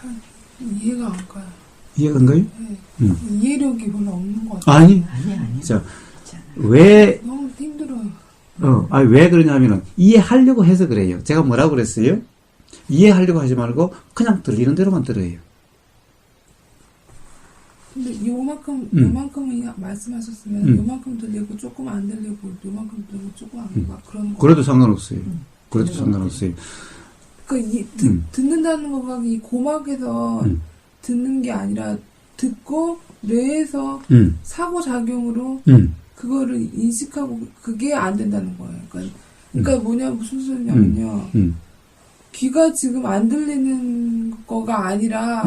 잘 이해가 안 가요. 이해가 안 가요? 네. 이해력이 별로 없는 것 같아요. 아니. 자, 왜, 너무 힘들어요. 왜 그러냐면은, 이해하려고 해서 그래요. 제가 뭐라고 그랬어요? 이해하려고 하지 말고, 그냥 들리는 대로만 들어요. 근데 요만큼 말씀하셨으면, 요만큼 들리고, 조금 안 들리고, 요만큼 들리고, 조금 안 들리고, 그런 거. 그래도 상관없어요. 그래도 상관없어요. 듣는다는 거가 이 고막에서 듣는 게 아니라, 듣고, 뇌에서 사고작용으로, 그거를 인식하고, 그게 안 된다는 거예요. 그러니까 무슨 소리냐면요. 귀가 지금 안 들리는 거가 아니라,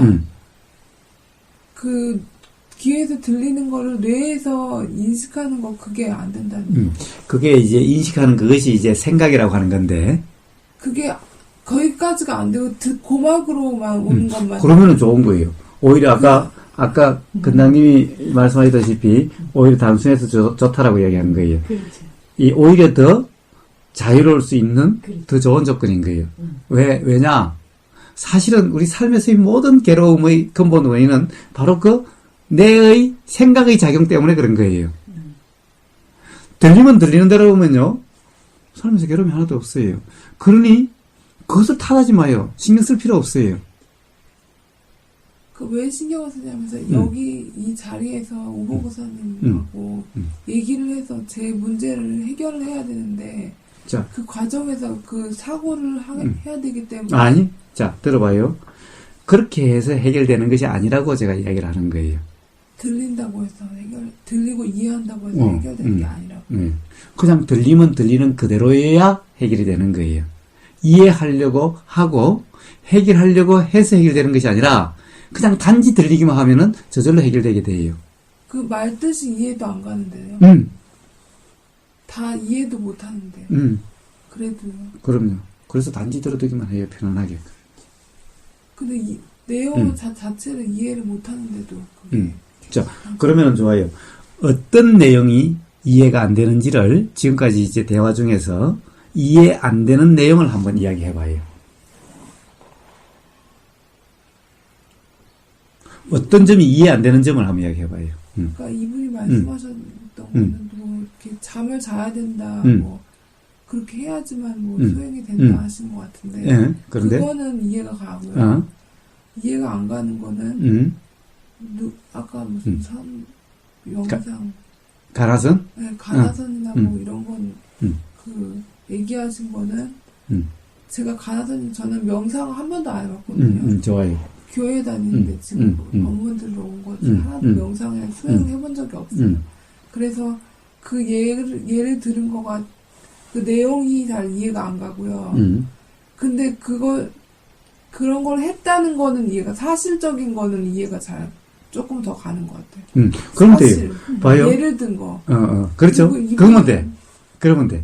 귀에서 들리는 거를 뇌에서 인식하는 거, 그게 안 된다는 거예요. 그게 이제 인식하는 그것이 이제 생각이라고 하는 건데. 그게 거기까지가 안 되고, 고막으로만 오는 것만. 그러면은 좋은 거예요. 오히려 아까 근당님이 말씀하셨다시피, 오히려 단순해서 좋다라고 이야기하는 거예요. 그렇죠. 오히려 더 자유로울 수 있는 그렇죠. 더 좋은 조건인 거예요. 왜냐? 사실은 우리 삶에서의 모든 괴로움의 근본 원인은 바로 내의 생각의 작용 때문에 그런 거예요. 들리면 들리는 대로 보면요, 삶에서 괴로움이 하나도 없어요. 그러니 그것을 탓하지 마요. 신경 쓸 필요 없어요. 왜 신경을 쓰냐면서 여기 이 자리에서 우보고사님하고 얘기를 해서 제 문제를 해결을 해야 되는데, 자, 그 과정에서 그 사고를 해야 되기 때문에. 아니, 자, 들어봐요. 그렇게 해서 해결되는 것이 아니라고 제가 이야기를 하는 거예요. 들린다고 해서 들리고 이해한다고 해서 해결되는 게 아니라고. 그냥 들리면 들리는 그대로여야 해결이 되는 거예요. 이해하려고 하고 해결하려고 해서 해결되는 것이 아니라 그냥 단지 들리기만 하면은 저절로 해결되게 돼요. 그 말 뜻이 이해도 안 가는데요. 다 이해도 못 하는데. 그래도요. 그럼요. 그래서 단지 들어두기만 해요. 편안하게. 근데 내용 자체를 이해를 못 하는데도 그게. 자, 그러면 좋아요. 어떤 내용이 이해가 안 되는지를 지금까지 이제 대화 중에서 이해 안 되는 내용을 한번 이야기해 봐요. 어떤 점이 이해 안 되는 점을 한번 이야기해 봐요. 그러니까 이분이 말씀하셨던 거는 뭐 이렇게 잠을 자야 된다, 뭐 그렇게 해야지만 뭐 소행이 된다 하신 것 같은데. 예, 그런데 그거는 이해가 가고요. 이해가 안 가는 거는 아까 무슨 영상 가나선? 네, 가나선이나 뭐 이런 건 얘기하신 거는 제가 저는 명상 한 번도 안 해봤거든요. 좋아요. 교회 다니는데 지금 업무들로 온 거지 하나도 명상에 수행해본 적이 없어요. 그래서 그 예를 들은 거가 그 내용이 잘 이해가 안 가고요. 근데 그런 걸 했다는 거는 이해가, 사실적인 거는 이해가 잘 조금 더 가는 것 같아요. 그러면 돼요. 봐요. 예를 든 거. 그렇죠. 그러면 돼. 그러면 돼.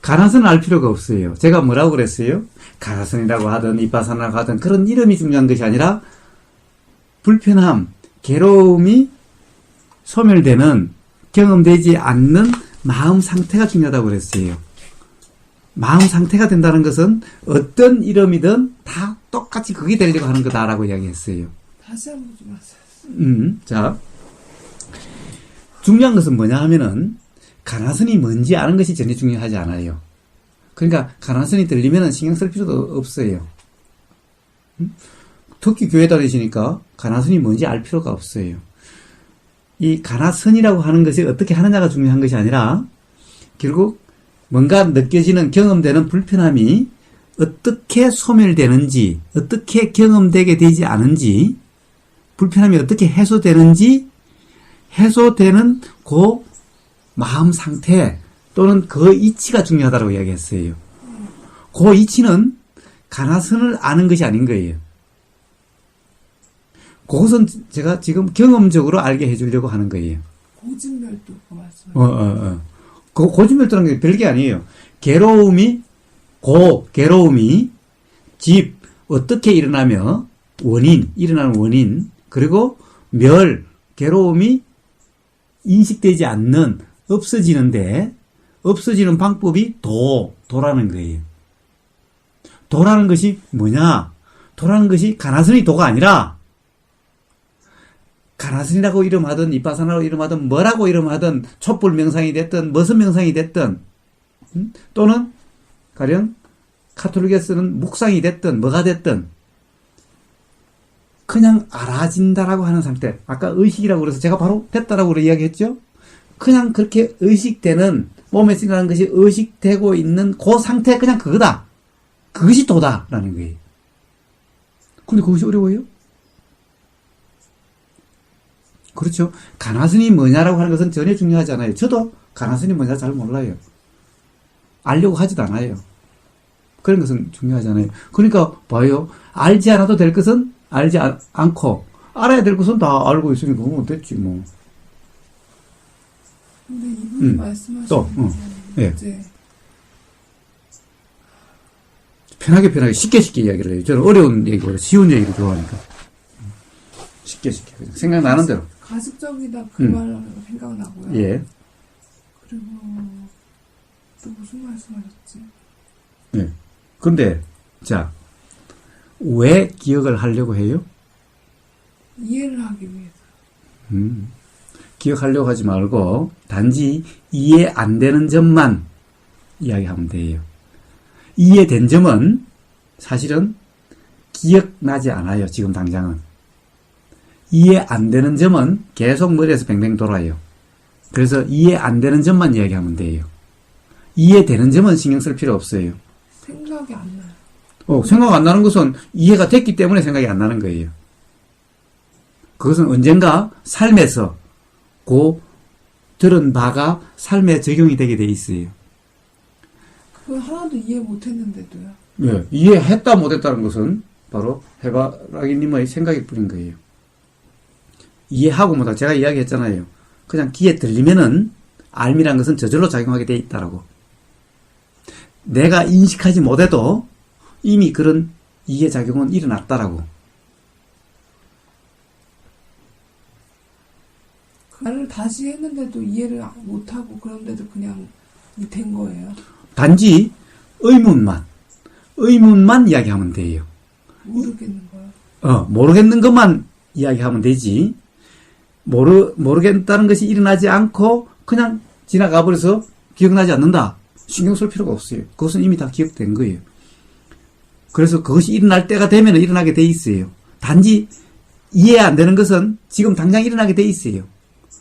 가나선을 알 필요가 없어요. 제가 뭐라고 그랬어요? 가나선이라고 하든 이빠사나라고 하든 그런 이름이 중요한 것이 아니라 불편함, 괴로움이 소멸되는, 경험되지 않는 마음 상태가 중요하다고 그랬어요. 마음 상태가 된다는 것은 어떤 이름이든 다 똑같이 그게 되려고 하는 거다라고 이야기했어요. 다시 한번 좀 하세요. 자, 중요한 것은 뭐냐 하면은 가나선이 뭔지 아는 것이 전혀 중요하지 않아요. 그러니까 가나선이 들리면은 신경 쓸 필요도 없어요. 특히 교회 다니시니까 가나선이 뭔지 알 필요가 없어요. 이 가나선이라고 하는 것이 어떻게 하느냐가 중요한 것이 아니라 결국 뭔가 느껴지는, 경험되는 불편함이 어떻게 소멸되는지, 어떻게 경험되게 되지 않은지, 불편함이 어떻게 해소되는지, 해소되는 그 마음 상태 또는 그 이치가 중요하다고 이야기했어요. 그 이치는 가나선을 아는 것이 아닌 거예요. 그것은 제가 지금 경험적으로 알게 해주려고 하는 거예요. 고진멸도 그 말씀. 그 고진멸도라는 게 별게 아니에요. 괴로움이 집, 어떻게 일어나며, 일어나는 원인, 그리고 괴로움이 인식되지 않는, 없어지는데, 없어지는 방법이 도라는 거예요. 도라는 것이 뭐냐? 도라는 것이 가나선이 도가 아니라 가나선이라고 이름하든 이빠사나라고 이름하든 뭐라고 이름하든 촛불 명상이 됐든 무슨 명상이 됐든 또는 가령 카톨릭에 쓰는 묵상이 됐든 뭐가 됐든 그냥 알아진다라고 하는 상태. 아까 의식이라고 그래서 제가 바로 됐다라고 이야기했죠. 그냥 그렇게 의식되는 몸에 생각하는 것이 의식되고 있는 그 상태 그냥 그거다. 그것이 도다라는 거예요. 근데 그것이 어려워요? 그렇죠. 가나선이 뭐냐라고 하는 것은 전혀 중요하지 않아요. 저도 가나선이 뭐냐 잘 몰라요. 알려고 하지도 않아요. 그런 것은 중요하지 않아요. 그러니까 봐요. 알지 않아도 될 것은 알지 않고 알아야 될 것은 다 알고 있으니까 그건 됐지 뭐. 근데 이분이 말씀하신 또, 예. 이제 편하게 쉽게 이야기를 해요. 저는 어려운 얘기보다 쉬운 얘기를 좋아하니까. 쉽게 그냥 생각나는 대로. 가식적이다 그 말하면 생각나고요. 예. 그리고 또 무슨 말씀하셨지? 예. 근데 자, 왜 기억을 하려고 해요? 이해를 하기 위해서. 기억하려고 하지 말고 단지 이해 안 되는 점만 이야기하면 돼요. 이해된 점은 사실은 기억나지 않아요. 지금 당장은. 이해 안 되는 점은 계속 머리에서 뱅뱅 돌아요. 그래서 이해 안 되는 점만 이야기하면 돼요. 이해되는 점은 신경 쓸 필요 없어요. 생각이 안 나요. 생각 안 나는 것은 이해가 됐기 때문에 생각이 안 나는 거예요. 그것은 언젠가 삶에서 들은 바가 삶에 적용이 되게 돼 있어요. 그걸 하나도 이해 못 했는데도요. 예, 이해했다 못했다는 것은 바로 해바라기님의 생각일 뿐인 거예요. 이해하고 못하고 제가 이야기했잖아요. 그냥 귀에 들리면은 알미란 것은 저절로 작용하게 돼 있다라고. 내가 인식하지 못해도 이미 그런 이해작용은 일어났다라고. 말을 다시 했는데도 이해를 못하고 그런데도 그냥 된 거예요. 단지 의문만 이야기하면 돼요. 모르겠는 거요. 모르겠는 것만 이야기하면 되지. 모르겠다는 것이 일어나지 않고 그냥 지나가 버려서 기억나지 않는다. 신경 쓸 필요가 없어요. 그것은 이미 다 기억된 거예요. 그래서 그것이 일어날 때가 되면 일어나게 돼 있어요. 단지 이해 안 되는 것은 지금 당장 일어나게 돼 있어요.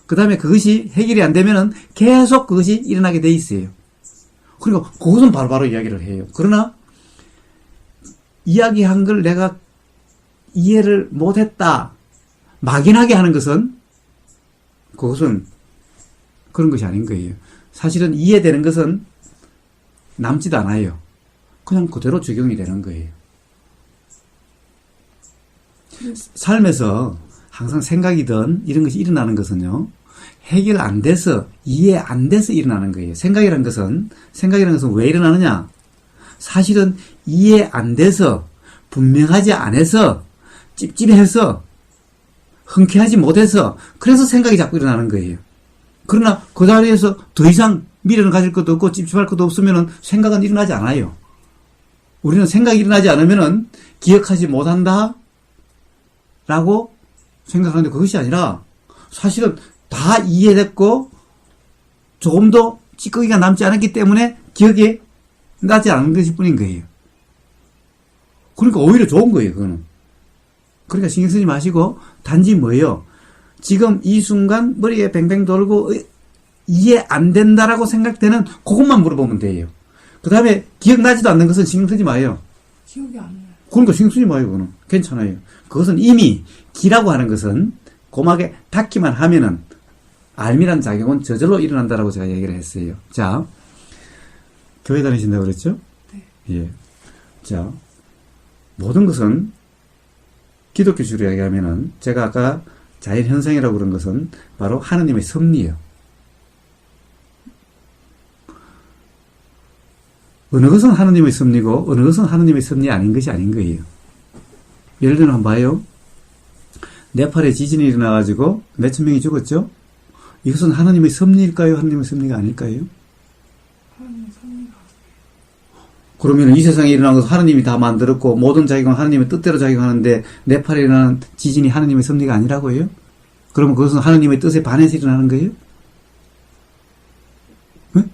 그 다음에 그것이 해결이 안 되면은 계속 그것이 일어나게 돼 있어요. 그러니까 그것은 바로바로 이야기를 해요. 그러나 이야기한 걸 내가 이해를 못했다 막연하게 하는 것은 그것은 그런 것이 아닌 거예요. 사실은 이해되는 것은 남지도 않아요. 그냥 그대로 적용이 되는 거예요. 삶에서 항상 생각이든 이런 것이 일어나는 것은요, 해결 안 돼서, 이해 안 돼서 일어나는 거예요. 생각이라는 것은 왜 일어나느냐? 사실은 이해 안 돼서, 분명하지 않아서, 찝찝해서, 흔쾌하지 못해서, 그래서 생각이 자꾸 일어나는 거예요. 그러나 그 자리에서 더 이상 미련을 가질 것도 없고 찝찝할 것도 없으면은 생각은 일어나지 않아요. 우리는 생각이 일어나지 않으면은 기억하지 못한다? 라고 생각하는데 그것이 아니라 사실은 다 이해됐고 조금도 찌꺼기가 남지 않았기 때문에 기억이 나지 않은 것일 뿐인 거예요. 그러니까 오히려 좋은 거예요, 그거는. 그러니까 신경 쓰지 마시고 단지 뭐예요? 지금 이 순간 머리에 뱅뱅 돌고 이해 안 된다라고 생각되는 그것만 물어보면 돼요. 그 다음에 기억나지도 않는 것은 신경 쓰지 마요. 기억이 안 나요. 그러니까 신경 쓰지 마요, 그거는. 괜찮아요. 그것은 이미 기라고 하는 것은 고막에 닿기만 하면은 알미란 작용은 저절로 일어난다라고 제가 얘기를 했어요. 자, 교회 다니신다고 그랬죠? 네. 예. 자, 모든 것은 기독교식으로 이야기하면은 제가 아까 자연현상이라고 그런 것은 바로 하느님의 섭리예요. 어느 것은 하느님의 섭리고 어느 것은 하느님의 섭리 아닌 것이 아닌 거예요. 예를 들면 한번 봐요. 네팔에 지진이 일어나가지고 몇천 명이 죽었죠? 이것은 하느님의 섭리일까요? 하느님의 섭리가 아닐까요? 하나님의 섭리가. 그러면 이 세상에 일어난 것은 하느님이 다 만들었고 모든 작용은 하느님의 뜻대로 작용하는데 네팔에 일어나는 지진이 하느님의 섭리가 아니라고요? 그러면 그것은 하느님의 뜻에 반해서 일어나는 거예요? 응?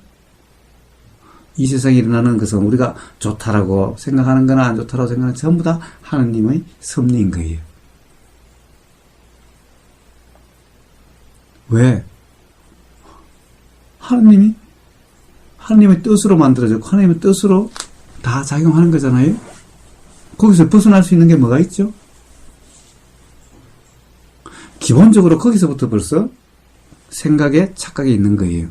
이 세상에 일어나는 것은 우리가 좋다라고 생각하는 거나 안 좋다라고 생각하는 건 전부 다 하느님의 섭리인 거예요. 왜? 하느님의 뜻으로 만들어졌고 하느님의 뜻으로 다 작용하는 거잖아요. 거기서 벗어날 수 있는 게 뭐가 있죠? 기본적으로 거기서부터 벌써 생각에 착각이 있는 거예요.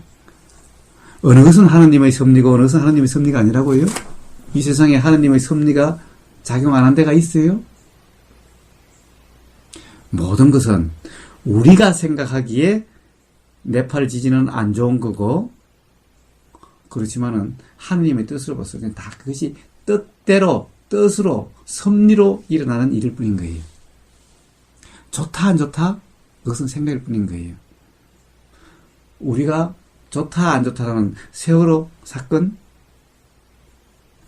어느 것은 하느님의 섭리고 어느 것은 하느님의 섭리가 아니라고요? 이 세상에 하느님의 섭리가 작용 안 한 데가 있어요? 모든 것은 우리가 생각하기에 네팔 지진은 안 좋은 거고 그렇지만은 하느님의 뜻으로 봤을 때는 다 그것이 뜻대로 뜻으로 섭리로 일어나는 일일 뿐인 거예요. 좋다 안 좋다? 그것은 생각일 뿐인 거예요. 우리가 좋다 안 좋다라는 세월호 사건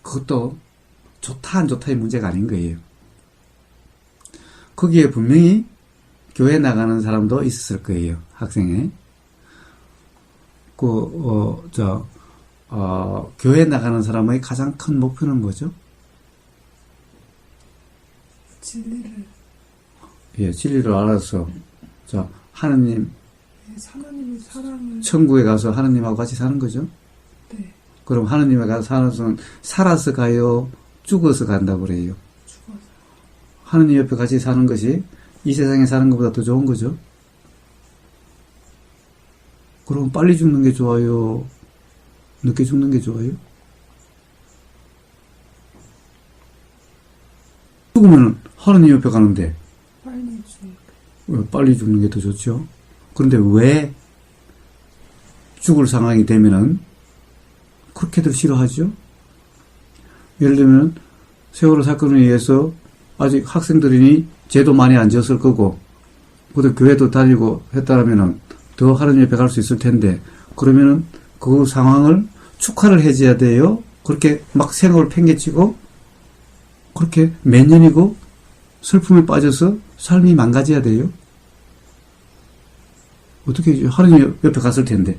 그것도 좋다 안 좋다의 문제가 아닌 거예요. 거기에 분명히 교회 나가는 사람도 있었을 거예요. 학생에. 교회 나가는 사람의 가장 큰 목표는 뭐죠? 진리를. 예, 진리를 알아서, 하느님의 사랑을. 천국에 가서 하느님하고 같이 사는 거죠? 네. 그럼 하느님에 가서 살아서 가요? 죽어서 간다고 그래요? 죽어서. 하느님 옆에 같이 사는 것이 이 세상에 사는 것보다 더 좋은 거죠? 그럼 빨리 죽는 게 좋아요? 늦게 죽는 게 좋아요? 죽으면 하느님 옆에 가는데 빨리 죽는 게 더 좋죠? 그런데 왜 죽을 상황이 되면은 그렇게들 싫어하죠? 예를 들면 세월호 사건에 의해서 아직 학생들이니 죄도 많이 안 지었을 거고 그것도 교회도 다니고 했다라면은 더 하느님 옆에 갈 수 있을 텐데 그러면은 그 상황을 축하를 해줘야 돼요? 그렇게 막 생업을 팽개치고 그렇게 몇 년이고 슬픔에 빠져서 삶이 망가져야 돼요? 어떻게 해줘? 하느님 옆에 갔을 텐데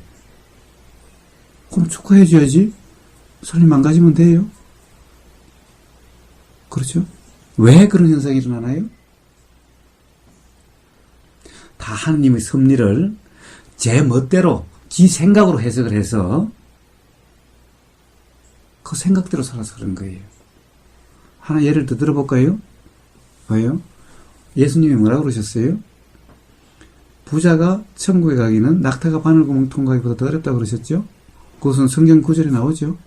그럼 축하해줘야지. 삶이 망가지면 돼요? 그렇죠? 왜 그런 현상이 일어나나요? 다 하느님의 섭리를 제 멋대로 지 생각으로 해석을 해서 그 생각대로 살아서 그런 거예요. 하나 예를 더 들어볼까요? 봐요. 예수님이 뭐라고 그러셨어요? 부자가 천국에 가기는 낙타가 바늘구멍 통과하기보다 더 어렵다고 그러셨죠? 그것은 성경 구절에 나오죠.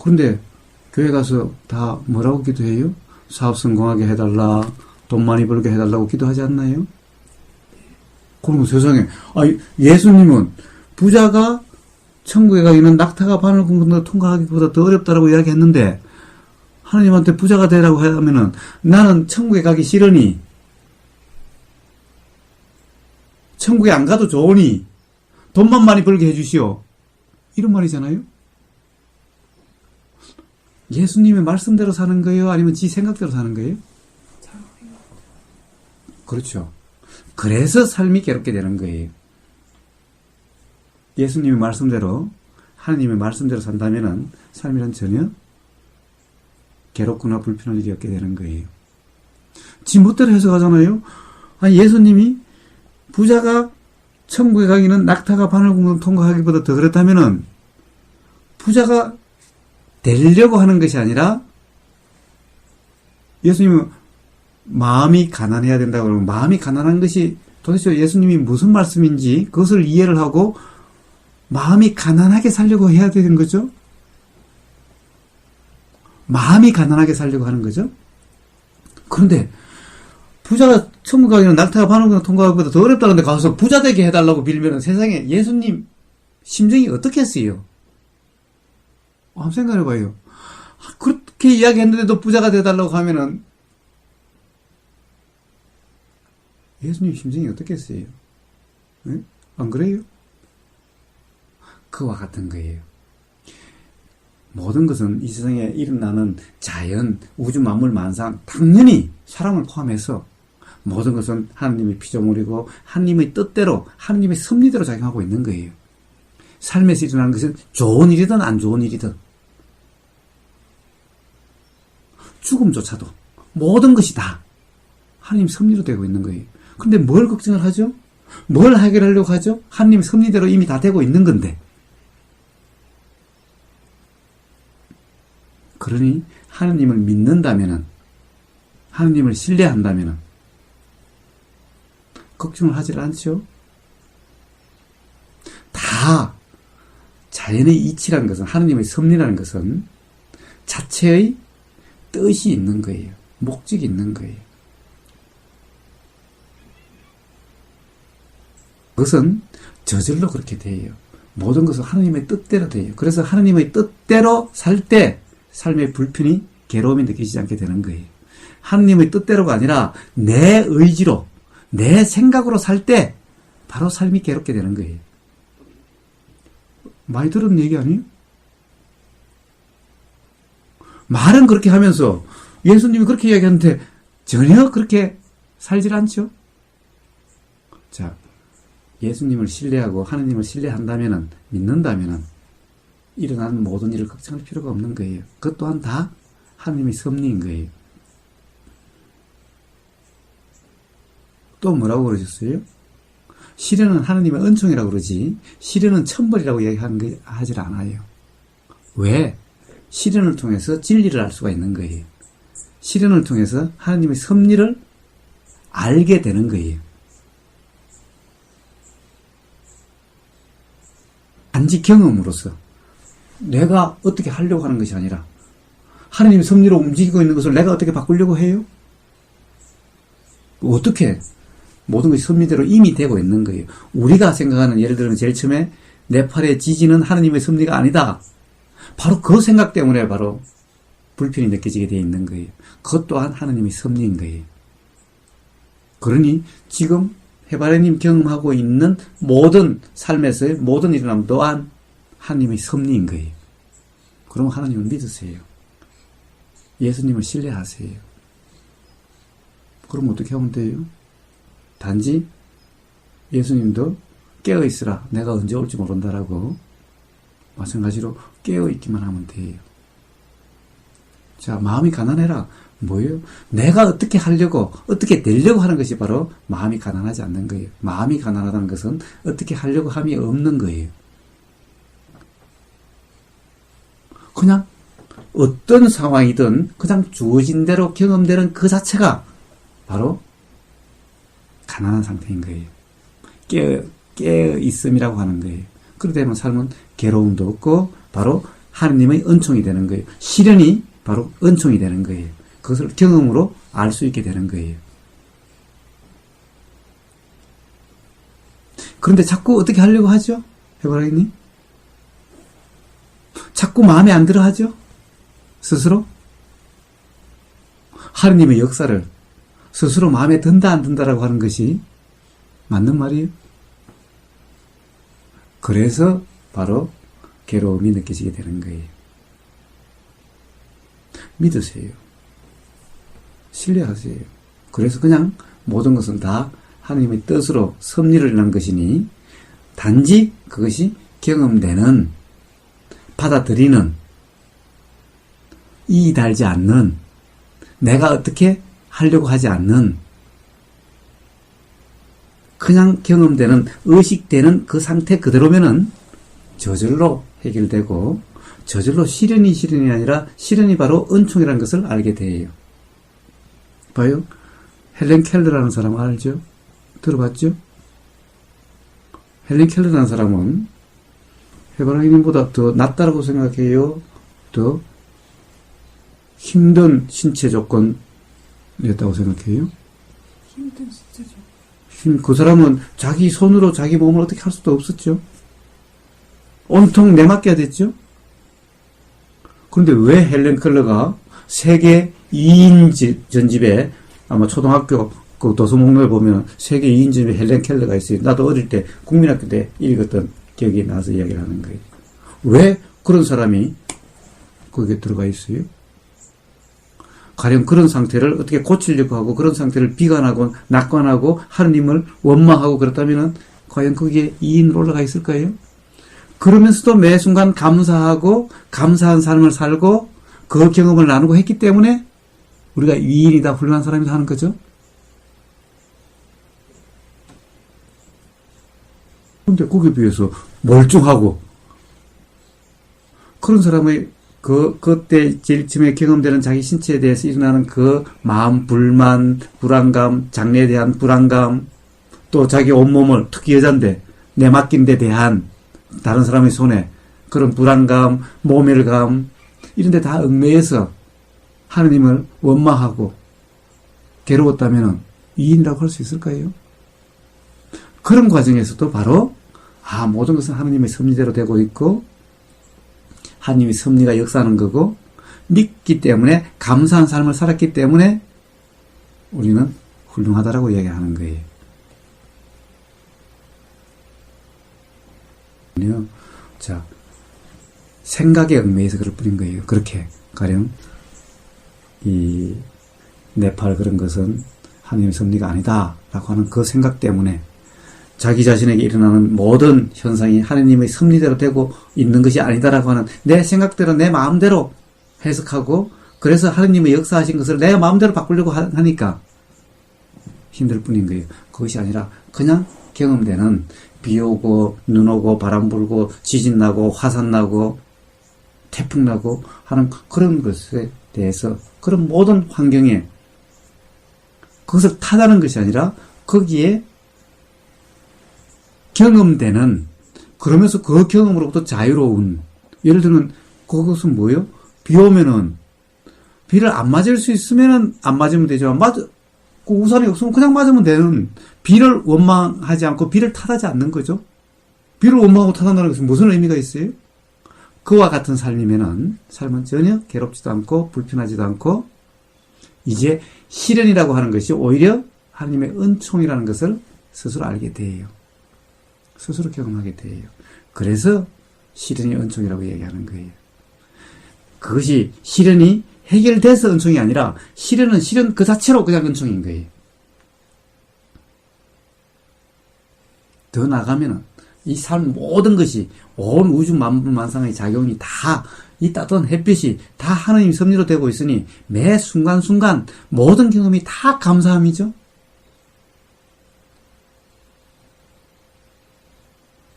그런데 교회 가서 다 뭐라고 기도해요? 사업 성공하게 해달라, 돈 많이 벌게 해달라고 기도하지 않나요? 그러면 세상에, 예수님은 부자가 천국에 가기는 낙타가 바늘구멍을 통과하기보다 더 어렵다라고 이야기했는데, 하나님한테 부자가 되라고 하면은, 나는 천국에 가기 싫으니, 천국에 안 가도 좋으니, 돈만 많이 벌게 해주시오. 이런 말이잖아요? 예수님의 말씀대로 사는 거예요? 아니면 지 생각대로 사는 거예요? 그렇죠. 그래서 삶이 괴롭게 되는 거예요. 예수님의 말씀대로, 하나님의 말씀대로 산다면은 삶이란 전혀 괴롭거나 불편한 일이 없게 되는 거예요. 지 멋대로 해석하잖아요? 예수님이 부자가 천국에 가기는 낙타가 바늘구멍을 통과하기보다 더 그렇다면은 부자가 되려고 하는 것이 아니라 예수님은 마음이 가난해야 된다고 그러면 마음이 가난한 것이 도대체 예수님이 무슨 말씀인지 그것을 이해를 하고 마음이 가난하게 살려고 해야 되는 거죠? 마음이 가난하게 살려고 하는 거죠? 그런데 부자가 천국 가기는 낙타가 바늘구멍 통과하기보다 더 어렵다는데 가서 부자 되게 해달라고 빌면은 세상에 예수님 심정이 어떻겠어요? 한번 생각해봐요. 그렇게 이야기했는데도 부자가 되어달라고 하면은 예수님 심정이 어떻겠어요? 네? 안 그래요? 그와 같은 거예요. 모든 것은 이 세상에 일어나는 자연, 우주 만물 만상, 당연히 사람을 포함해서 모든 것은 하나님의 피조물이고 하나님의 뜻대로, 하나님의 섭리대로 작용하고 있는 거예요. 삶에서 일어나는 것은 좋은 일이든 안 좋은 일이든 죽음조차도 모든 것이 다 하나님 섭리로 되고 있는 거예요. 근데 뭘 걱정을 하죠? 뭘 해결하려고 하죠? 하나님 섭리대로 이미 다 되고 있는 건데. 그러니 하나님을 믿는다면은, 하나님을 신뢰한다면은 걱정을 하질 않죠. 다 자연의 이치라는 것은, 하나님의 섭리라는 것은 자체의 뜻이 있는 거예요. 목적이 있는 거예요. 그것은 저절로 그렇게 돼요. 모든 것은 하나님의 뜻대로 돼요. 그래서 하나님의 뜻대로 살 때 삶의 불편이, 괴로움이 느껴지지 않게 되는 거예요. 하나님의 뜻대로가 아니라 내 의지로, 내 생각으로 살 때 바로 삶이 괴롭게 되는 거예요. 많이 들은 얘기 아니에요? 말은 그렇게 하면서 예수님이 그렇게 이야기하는데 전혀 그렇게 살질 않죠? 자, 예수님을 신뢰하고 하나님을 신뢰한다면은, 믿는다면은 일어나는 모든 일을 걱정할 필요가 없는 거예요. 그것 또한 다 하나님의 섭리인 거예요. 또 뭐라고 그러셨어요? 시련은 하나님의 은총이라고 그러지 시련은 천벌이라고 하질 않아요. 왜? 시련을 통해서 진리를 알 수가 있는 거예요. 시련을 통해서 하나님의 섭리를 알게 되는 거예요. 단지 경험으로서 내가 어떻게 하려고 하는 것이 아니라 하나님의 섭리로 움직이고 있는 것을 내가 어떻게 바꾸려고 해요? 어떻게? 모든 것이 섭리대로 이미 되고 있는 거예요. 우리가 생각하는, 예를 들면 제일 처음에 내 팔의 지지는 하나님의 섭리가 아니다. 바로 그 생각 때문에 바로 불편이 느껴지게 되어 있는 거예요. 그것 또한 하나님의 섭리인 거예요. 그러니 지금 해바라님 경험하고 있는 모든 삶에서의 모든 일어남 또한 하나님의 섭리인 거예요. 그럼 하나님을 믿으세요. 예수님을 신뢰하세요. 그럼 어떻게 하면 돼요? 단지 예수님도 깨어있으라, 내가 언제 올지 모른다라고 마찬가지로 깨어있기만 하면 돼요. 자, 마음이 가난해라. 뭐예요? 내가 어떻게 하려고, 어떻게 되려고 하는 것이 바로 마음이 가난하지 않는 거예요. 마음이 가난하다는 것은 어떻게 하려고 함이 없는 거예요. 그냥 어떤 상황이든 그냥 주어진 대로 경험되는 그 자체가 바로 가난한 상태인 거예요. 깨어 있음이라고 하는 거예요. 그러다 보면 삶은 괴로움도 없고 바로 하나님의 은총이 되는 거예요. 시련이 바로 은총이 되는 거예요. 그것을 경험으로 알 수 있게 되는 거예요. 그런데 자꾸 어떻게 하려고 하죠? 해바라기님? 자꾸 마음에 안 들어 하죠? 스스로? 하나님의 역사를 스스로 마음에 든다 안 든다라고 하는 것이 맞는 말이에요. 그래서 바로 괴로움이 느껴지게 되는 거예요. 믿으세요. 신뢰하세요. 그래서 그냥 모든 것은 다 하나님의 뜻으로 섭리를 일어난 것이니 단지 그것이 경험되는, 받아들이는, 이의 달지 않는, 내가 어떻게 하려고 하지 않는, 그냥 경험되는, 의식되는 그 상태 그대로면은 저절로 해결되고, 저절로 시련이 아니라 시련이 바로 은총이라는 것을 알게 돼요. 봐요. 헬렌 켈러라는 사람 알죠? 들어봤죠? 헬렌 켈러라는 사람은 해바라기님보다 더 낫다라고 생각해요? 더 힘든 신체 조건이었다고 생각해요? 힘든 신체 조건. 그 사람은 자기 손으로 자기 몸을 어떻게 할 수도 없었죠? 온통 내맡겨야 됐죠? 그런데 왜 헬렌 켈러가 세계 2인 전집에, 아마 초등학교 그 도서 목록에 보면 세계 2인 전집에 헬렌 켈러가 있어요. 나도 어릴 때 국민학교 때 읽었던 기억이 나서 이야기를 하는 거예요. 왜 그런 사람이 거기에 들어가 있어요? 가령 그런 상태를 어떻게 고치려고 하고 그런 상태를 비관하고 낙관하고 하느님을 원망하고 그렇다면은 과연 거기에 이인으로 올라가 있을까요? 그러면서도 매 순간 감사하고 감사한 삶을 살고 그 경험을 나누고 했기 때문에 우리가 위인이다 훌륭한 사람이다 하는 거죠. 근데 거기에 비해서 멀쩡하고 그런 사람의 그때 제일 처음에 경험되는 자기 신체에 대해서 일어나는 그 마음 불만, 불안감, 장래에 대한 불안감, 또 자기 온몸을, 특히 여잔데, 내 맡긴 데 대한 다른 사람의 손에 그런 불안감, 모멸감, 이런 데 다 얽매여서 하느님을 원망하고 괴로웠다면 위인이라고 할 수 있을까요? 그런 과정에서도 바로, 모든 것은 하느님의 섭리대로 되고 있고, 하나님의 섭리가 역사하는 거고 믿기 때문에 감사한 삶을 살았기 때문에 우리는 훌륭하다라고 이야기하는 거예요. 자, 생각에 얽매여서 그럴 뿐인 거예요. 그렇게 가령 이 네팔 그런 것은 하나님의 섭리가 아니다라고 하는 그 생각 때문에 자기 자신에게 일어나는 모든 현상이 하느님의 섭리대로 되고 있는 것이 아니다라고 하는 내 생각대로 내 마음대로 해석하고 그래서 하느님의 역사하신 것을 내 마음대로 바꾸려고 하니까 힘들 뿐인 거예요. 그것이 아니라 그냥 경험되는 비 오고 눈 오고 바람 불고 지진 나고 화산 나고 태풍 나고 하는 그런 것에 대해서 그런 모든 환경에 그것을 탓하는 것이 아니라 거기에 경험되는 그러면서 그 경험으로부터 자유로운 예를 들면 그것은 뭐예요? 비 오면은 비를 안 맞을 수 있으면은 안 맞으면 되지만 그 우산이 없으면 그냥 맞으면 되는 비를 원망하지 않고 비를 탓하지 않는 거죠. 비를 원망하고 탓한다는 것은 무슨 의미가 있어요? 그와 같은 삶이면은 삶은 전혀 괴롭지도 않고 불편하지도 않고 이제 시련이라고 하는 것이 오히려 하나님의 은총이라는 것을 스스로 알게 돼요. 스스로 경험하게 돼요. 그래서 시련이 은총이라고 얘기하는 거예요. 그것이 시련이 해결돼서 은총이 아니라 시련은 시련 그 자체로 그냥 은총인 거예요. 더 나가면은 이 삶 모든 것이 온 우주 만물 만상의 작용이 다 이 따뜻한 햇빛이 다 하나님 섭리로 되고 있으니 매 순간순간 모든 경험이 다 감사함이죠.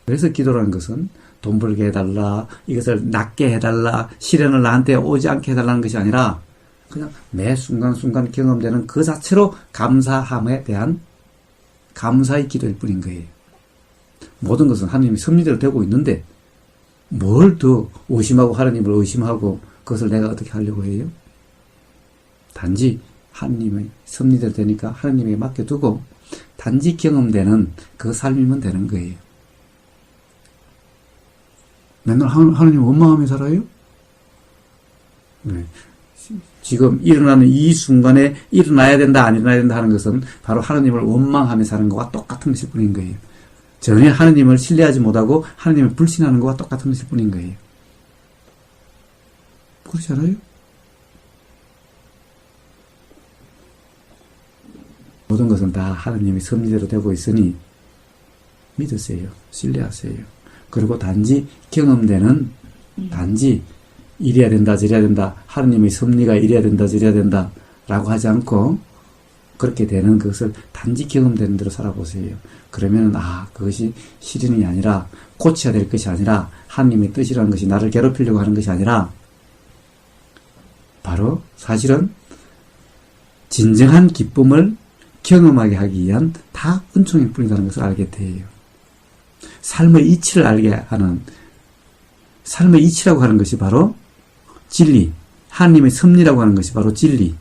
그래서 기도라는 것은 돈 벌게 해달라, 이것을 낫게 해달라, 시련을 나한테 오지 않게 해달라는 것이 아니라 그냥 매 순간순간 경험되는 그 자체로 감사함에 대한 감사의 기도일 뿐인 거예요. 모든 것은 하나님의 섭리대로 되고 있는데 뭘 더 의심하고 하나님을 의심하고 그것을 내가 어떻게 하려고 해요? 단지 하나님의 섭리대로 되니까 하나님에게 맡겨두고 단지 경험되는 그 삶이면 되는 거예요. 맨날 하나님 원망하며 살아요? 네. 지금 일어나는 이 순간에 일어나야 된다, 안 일어나야 된다 하는 것은 바로 하나님을 원망하며 사는 것과 똑같은 것일 뿐인 거예요. 전혀 하나님을 신뢰하지 못하고 하나님을 불신하는 것과 똑같은 것일 뿐인 거예요. 그렇지 않아요? 모든 것은 다 하나님의 섭리대로 되고 있으니 믿으세요. 신뢰하세요. 그리고 단지 경험되는 단지 이래야 된다 저래야 된다 하나님의 섭리가 이래야 된다 저래야 된다 라고 하지 않고 그렇게 되는 것을 단지 경험되는 대로 살아보세요. 그러면 그것이 시련이 아니라 고쳐야 될 것이 아니라 하나님의 뜻이라는 것이 나를 괴롭히려고 하는 것이 아니라 바로 사실은 진정한 기쁨을 경험하게 하기 위한 다 은총일 뿐이라는 것을 알게 돼요. 삶의 이치를 알게 하는 삶의 이치라고 하는 것이 바로 진리, 하나님의 섭리라고 하는 것이 바로 진리.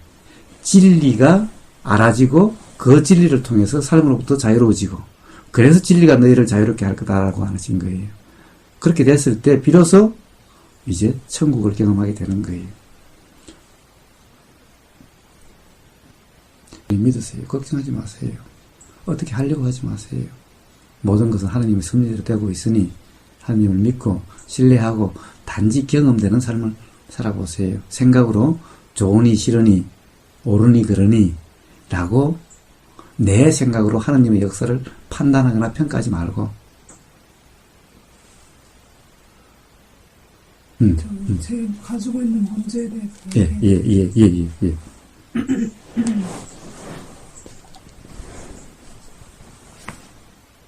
진리가 알아지고 그 진리를 통해서 삶으로부터 자유로워지고 그래서 진리가 너희를 자유롭게 할 거다라고 하신 거예요. 그렇게 됐을 때 비로소 이제 천국을 경험하게 되는 거예요. 믿으세요. 걱정하지 마세요. 어떻게 하려고 하지 마세요. 모든 것은 하나님의 섭리대로 되고 있으니 하나님을 믿고 신뢰하고 단지 경험되는 삶을 살아보세요. 생각으로 좋으니 싫으니 옳으니 그러니 라고 내 생각으로 하나님의 역사를 판단하거나 평가하지 말고 제 가지고 있는 문제에 대해서 예.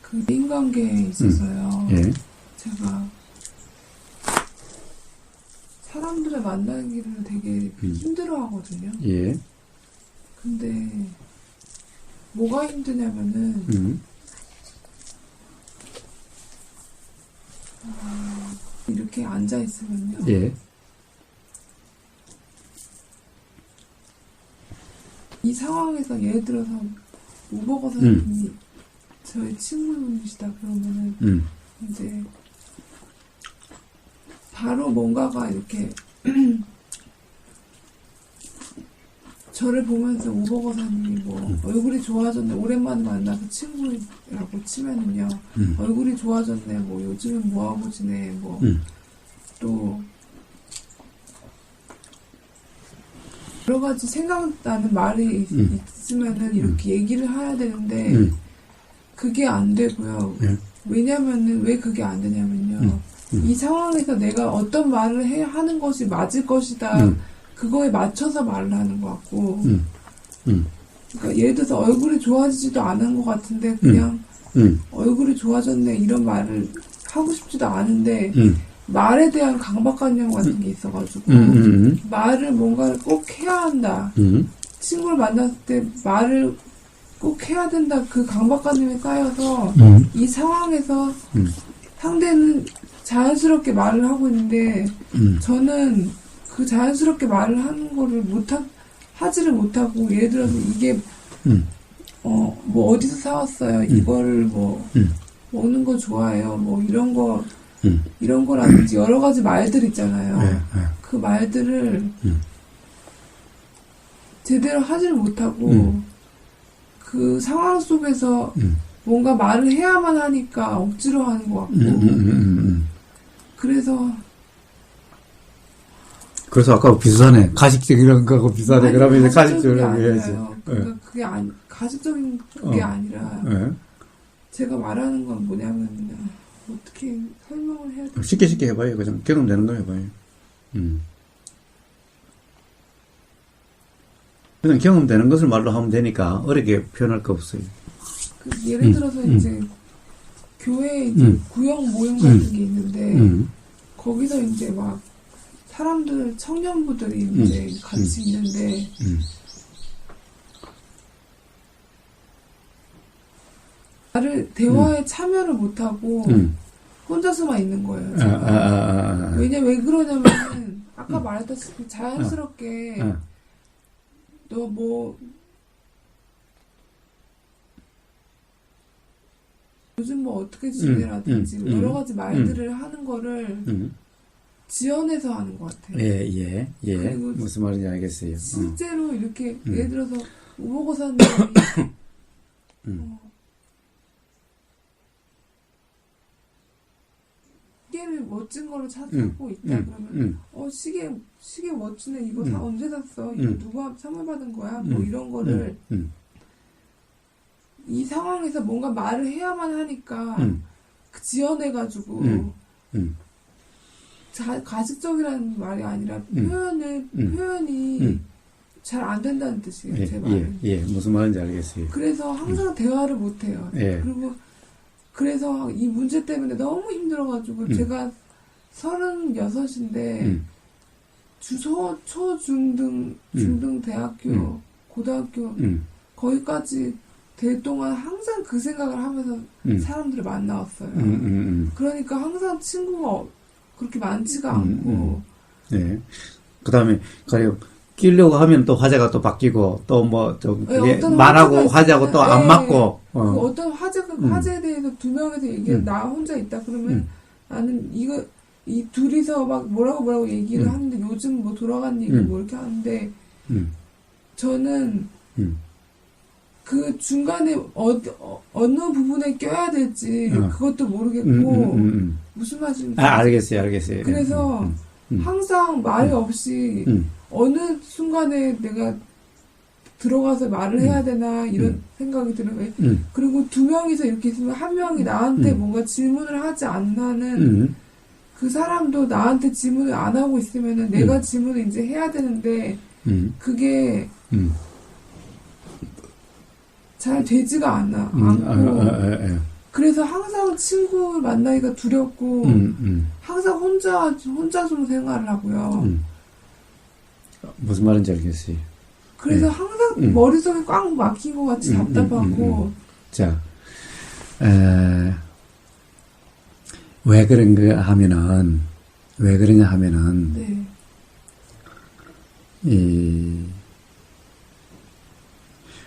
그 인간계에 있어서요. 예. 제가 사람들을 만나기를 되게 힘들어 하거든요. 예. 근데 뭐가 힘드냐면은 이렇게 앉아 있으면요. 예. 이 상황에서 예를 들어서 우버거 사장님이 저희 친구분이시다 그러면은 이제 바로 뭔가가 이렇게 저를 보면서 우버거 사장님이 뭐 얼굴이 좋아졌네, 오랜만에 만나서 친구라고 치면은요 얼굴이 좋아졌네, 뭐 요즘은 뭐하고 지내, 뭐 또 여러 가지 생각나는 말이 있으면은 이렇게 얘기를 해야 되는데 그게 안 되고요. 왜냐면은 왜 그게 안 되냐면요. 이 상황에서 내가 어떤 말을 하는 것이 맞을 것이다. 그거에 맞춰서 말을 하는 것 같고. 그러니까 예를 들어서 얼굴이 좋아지지도 않은 것 같은데 그냥 얼굴이 좋아졌네 이런 말을 하고 싶지도 않은데 말에 대한 강박관념 같은 게 있어가지고 말을 뭔가를 꼭 해야 한다. 친구를 만났을 때 말을 꼭 해야 된다. 그 강박관념이 쌓여서 이 상황에서 상대는 자연스럽게 말을 하고 있는데 저는 그 자연스럽게 말을 하는 거를 하지를 못하고 예를 들어서 이게 뭐 어디서 사왔어요. 이거를 뭐 먹는 거 좋아해요. 뭐 이런 거라든지 여러 가지 말들 있잖아요. 그 말들을 제대로 하지를 못하고 그 상황 속에서 뭔가 말을 해야만 하니까 억지로 하는 것 같고 그래서 아까 비슷하네. 가식적이라는 거하고 비슷하네. 그러면 이제 가식적이라고 해야지. 그러니까 그게 가식적인 게 아니라 제가 말하는 건 뭐냐면 어떻게 설명을 해야 돼? 쉽게 해봐요. 그냥 경험되는 거 해봐요. 그냥 경험되는 것을 말로 하면 되니까 어렵게 표현할 거 없어요. 예를 들어서 이제 교회에 이제 구역 모임 같은 게 있는데 거기서 이제 막 사람들 청년부들이 이제 같이 있는데 대화에 참여를 못하고 혼자서만 있는 거예요. 왜 그러냐면 아까 말했다시피 자연스럽게 너 뭐 요즘 뭐 어떻게 지내라든지 여러 가지 말들을 하는 거를 지어내서 하는 것 같아요. 예. 무슨 말인지 알겠어요. 실제로 이렇게 예를 들어서 우보고사님이 시계를 멋진 거를 찾고 있다 그러면 시계 멋지네 이거 언제 샀어 이거 누가 선물 받은 거야 뭐 이런 거를 이 상황에서 뭔가 말을 해야만 하니까 지어내가지고 가식적이라는 말이 아니라 표현이 잘 안 된다는 뜻이에요. 제 말은. 무슨 말인지 알겠어요. 그래서 항상 대화를 못 해요. 그리고 그래서 이 문제 때문에 너무 힘들어가지고 제가 36인데 중등 대학교, 고등학교 거기까지 될 동안 항상 그 생각을 하면서 사람들을 만나왔어요. 그러니까 항상 친구가 그렇게 많지가 않고. 그 다음에 가령 끼려고 하면 또 화제가 또 바뀌고 또 뭐 좀 말하고 화제하고 또 안 맞고. 그 어떤 화제에 대해서 두 명에서 나 혼자 있다 그러면 나는 이 둘이서 막 뭐라고 얘기를 하는데 요즘 뭐 돌아간 얘기 뭐 이렇게 하는데 저는 그 중간에 어느 부분에 껴야 될지 그것도 모르겠고 무슨 말인지 알겠어요. 그래서 항상 말이 없이 어느 순간에 내가 들어가서 말을 해야 되나 이런 생각이 들어요. 그리고 두 명이서 이렇게 있으면 한 명이 나한테 뭔가 질문을 하지 않는 그 사람도 나한테 질문을 안 하고 있으면은 내가 질문을 이제 해야 되는데 그게 잘 되지가 않고 그래서 항상 친구 만나기가 두렵고 항상 혼자 좀 생활을 하고요. 무슨 말인지 알겠어요. 그래서 항상 머릿속에 꽉 막힌 것 같이 답답하고. 자, 왜 그러냐 하면은, 네.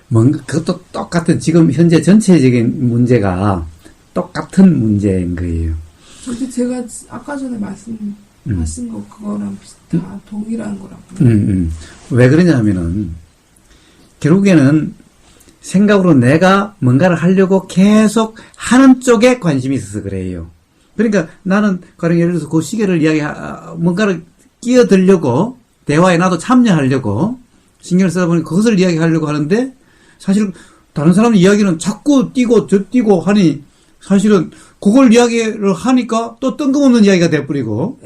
뭔가, 그것도 똑같은, 지금 현재 전체적인 문제가 똑같은 문제인 거예요. 저기 제가 아까 전에 말씀하신 거 그거랑 다 동일한 거라고요. 왜 그러냐 하면은, 결국에는 생각으로 내가 뭔가를 하려고 계속 하는 쪽에 관심이 있어서 그래요. 그러니까 나는, 가령 예를 들어서 그 시계를 뭔가를 끼어들려고, 대화에 나도 참여하려고, 신경을 쓰다 보니 그것을 이야기하려고 하는데, 사실 다른 사람 이야기는 자꾸 뛰고 저 뛰고 하니, 사실은 그걸 이야기를 하니까 또 뜬금없는 이야기가 돼버리고,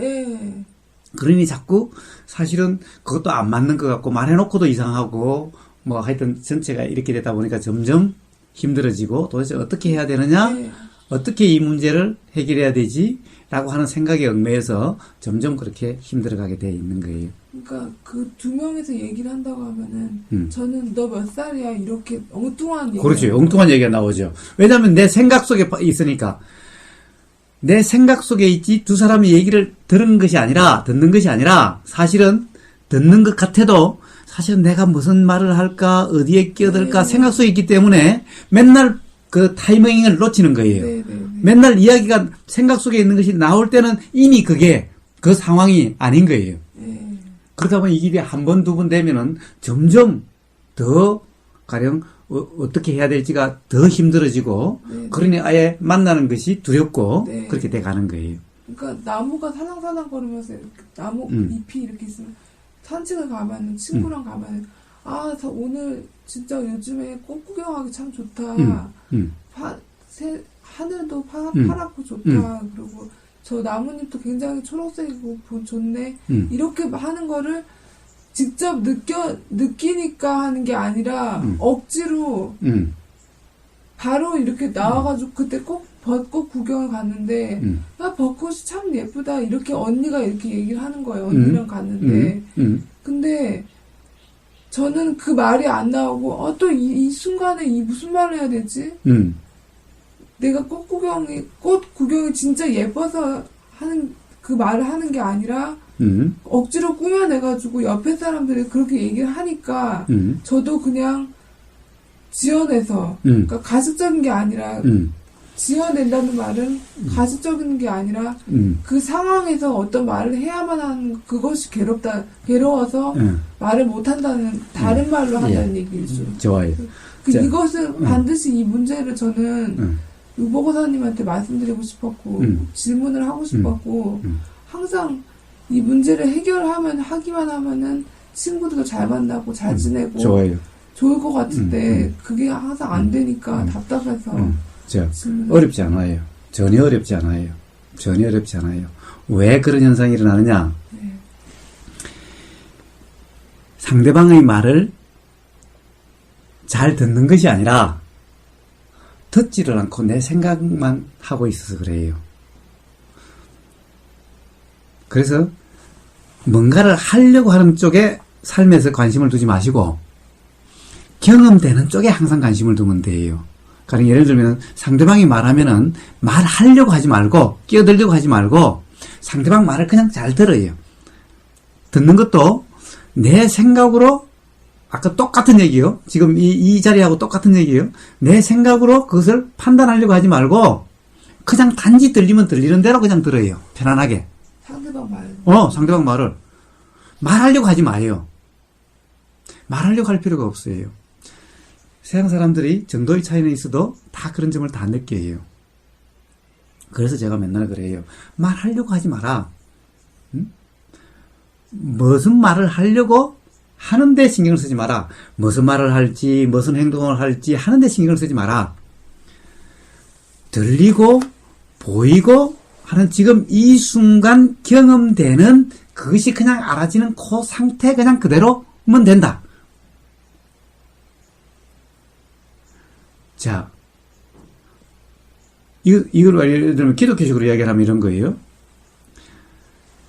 그러니 자꾸 사실은 그것도 안 맞는 것 같고, 말해놓고도 이상하고, 뭐 하여튼 전체가 이렇게 되다 보니까 점점 힘들어지고 도대체 어떻게 해야 되느냐? 어떻게 이 문제를 해결해야 되지? 라고 하는 생각에 얽매여서 점점 그렇게 힘들어가게 돼 있는 거예요. 그러니까 그 두 명에서 얘기를 한다고 하면은 저는 너 몇 살이야? 이렇게 엉뚱한 얘기. 그렇죠. 엉뚱한 얘기가 나오죠. 왜냐하면 내 생각 속에 있으니까. 내 생각 속에 있지 두 사람이 얘기를 듣는 것이 아니라 사실은 듣는 것 같아도 사실은 내가 무슨 말을 할까, 어디에 끼어들까 생각 속에 있기 때문에 맨날 그 타이밍을 놓치는 거예요. 맨날 이야기가 생각 속에 있는 것이 나올 때는 이미 그게 그 상황이 아닌 거예요. 그러다 보니 이 길이 한 번, 두 번 되면은 점점 더 가령 어떻게 해야 될지가 더 힘들어지고 그러니 아예 만나는 것이 두렵고 그렇게 돼 가는 거예요. 그러니까 나무가 사랑사랑 거리면서 나무 잎이 이렇게 있으면 산책을 가면은 친구랑 가면은 오늘 진짜 요즘에 꽃 구경하기 참 좋다. 하늘도 파랗고 좋다. 그리고 저 나뭇잎도 굉장히 초록색이고 좋네. 이렇게 하는 거를 직접 느끼니까 하는 게 아니라 억지로 바로 이렇게 나와가지고 그때 꼭 벚꽃 구경을 갔는데 벚꽃이 참 예쁘다 이렇게 언니가 이렇게 얘기를 하는 거예요. 언니랑 갔는데 근데 저는 그 말이 안 나오고 또 이 순간에 무슨 말을 해야 되지? 내가 꽃 구경이 진짜 예뻐서 하는 그 말을 하는 게 아니라 억지로 꾸며내가지고 옆에 사람들이 그렇게 얘기를 하니까 저도 그냥 지어내서 그러니까 가식적인 게 아니라 지어낸다는 말은 가식적인 게 아니라 그 상황에서 어떤 말을 해야만 하는 그것이 괴로워서 말을 못한다는 다른 말로 한다는 얘기죠. 좋아요. 이것은 반드시 이 문제를 저는 유보고사님한테 말씀드리고 싶었고 질문을 하고 싶었고 항상 이 문제를 하기만 하면은 친구들도 잘 만나고 잘 지내고 좋을 것 같은데 그게 항상 안 되니까 답답해서 어렵지 않아요. 전혀 어렵지 않아요. 왜 그런 현상이 일어나느냐? 상대방의 말을 잘 듣는 것이 아니라 듣지를 않고 내 생각만 하고 있어서 그래요. 그래서 뭔가를 하려고 하는 쪽에 삶에서 관심을 두지 마시고 경험되는 쪽에 항상 관심을 두면 돼요. 가령 예를 들면 상대방이 말하면은 말하려고 하지 말고 끼어들려고 하지 말고 상대방 말을 그냥 잘 들어요. 듣는 것도 내 생각으로 아까 똑같은 얘기요. 지금 이 자리하고 똑같은 얘기요. 내 생각으로 그것을 판단하려고 하지 말고 그냥 단지 들리면 들리는 대로 그냥 들어요. 편안하게. 상대방 말. 상대방 말을 말하려고 하지 마요. 말하려고 할 필요가 없어요. 세상 사람들이 정도의 차이는 있어도 다 그런 점을 다 느껴요. 그래서 제가 맨날 그래요. 말하려고 하지 마라. 무슨 말을 하려고 하는데 신경을 쓰지 마라. 무슨 말을 할지, 무슨 행동을 할지 하는데 신경을 쓰지 마라. 들리고, 보이고 하는 지금 이 순간 경험되는 그것이 그냥 알아지는 그 상태 그냥 그대로면 된다. 자, 이걸 예를 들면 기독교식으로 이야기를 하면 이런 거예요.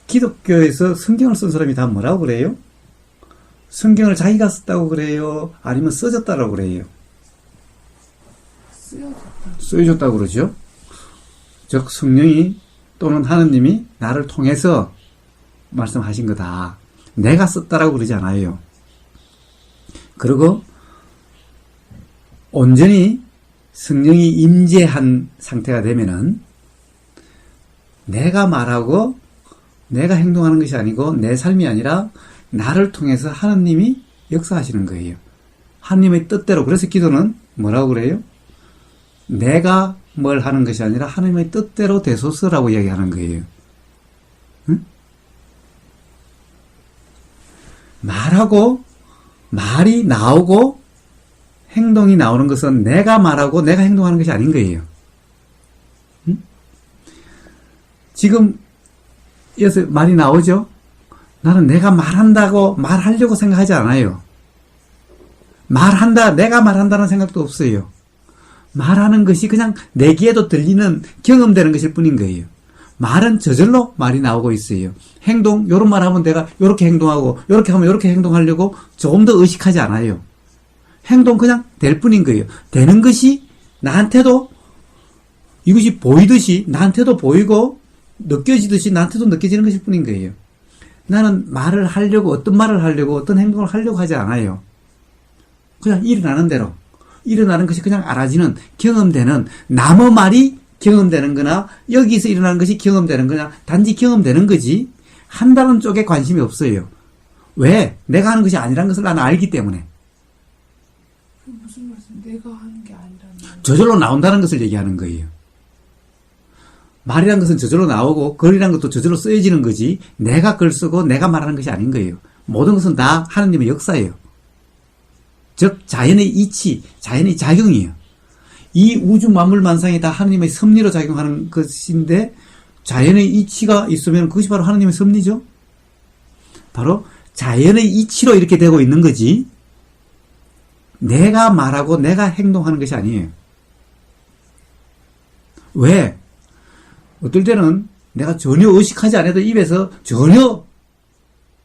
기독교에서 성경을 쓴 사람이 다 뭐라고 그래요? 성경을 자기가 썼다고 그래요? 아니면 써졌다고 그래요? 쓰여졌다고 그러죠? 즉 성령이 또는 하느님이 나를 통해서 말씀하신 거다. 내가 썼다라고 그러지 않아요. 그리고 온전히 성령이 임재한 상태가 되면은 내가 말하고 내가 행동하는 것이 아니고 내 삶이 아니라 나를 통해서 하느님이 역사하시는 거예요. 하느님의 뜻대로. 그래서 기도는 뭐라고 그래요? 내가 뭘 하는 것이 아니라 하느님의 뜻대로 되소서라고 이야기하는 거예요. 응? 말하고 말이 나오고 행동이 나오는 것은 내가 말하고 내가 행동하는 것이 아닌 거예요. 응? 지금 여기서 말이 나오죠? 나는 내가 말하려고 생각하지 않아요. 내가 말한다는 생각도 없어요. 말하는 것이 그냥 내 귀에도 들리는 경험되는 것일 뿐인 거예요. 말은 저절로 말이 나오고 있어요. 행동, 요런 말 하면 내가 요렇게 행동하고, 요렇게 하면 요렇게 행동하려고 조금 더 의식하지 않아요. 행동 그냥 될 뿐인 거예요. 되는 것이 나한테도 이것이 보이듯이 나한테도 보이고 느껴지듯이 나한테도 느껴지는 것일 뿐인 거예요. 나는 말을 하려고 어떤 말을 하려고 어떤 행동을 하려고 하지 않아요. 그냥 일어나는 대로 일어나는 것이 그냥 알아지는 경험되는 남의 말이 경험되는 거나 여기서 일어나는 것이 경험되는 거나 단지 경험되는 거지 한다는 쪽에 관심이 없어요. 왜? 내가 하는 것이 아니라는 것을 나는 알기 때문에. 무슨 말씀? 내가 하는 게 아니라는 말. 저절로 나온다는 것을 얘기하는 거예요. 말이란 것은 저절로 나오고 글이란 것도 저절로 쓰여지는 거지 내가 글 쓰고 내가 말하는 것이 아닌 거예요. 모든 것은 다 하느님의 역사예요. 즉 자연의 이치, 자연의 작용이에요. 이 우주 만물 만상이 다 하느님의 섭리로 작용하는 것인데 자연의 이치가 있으면 그것이 바로 하느님의 섭리죠. 바로 자연의 이치로 이렇게 되고 있는 거지 내가 말하고 내가 행동하는 것이 아니에요. 왜? 어떨 때는 내가 전혀 의식하지 않아도 입에서 전혀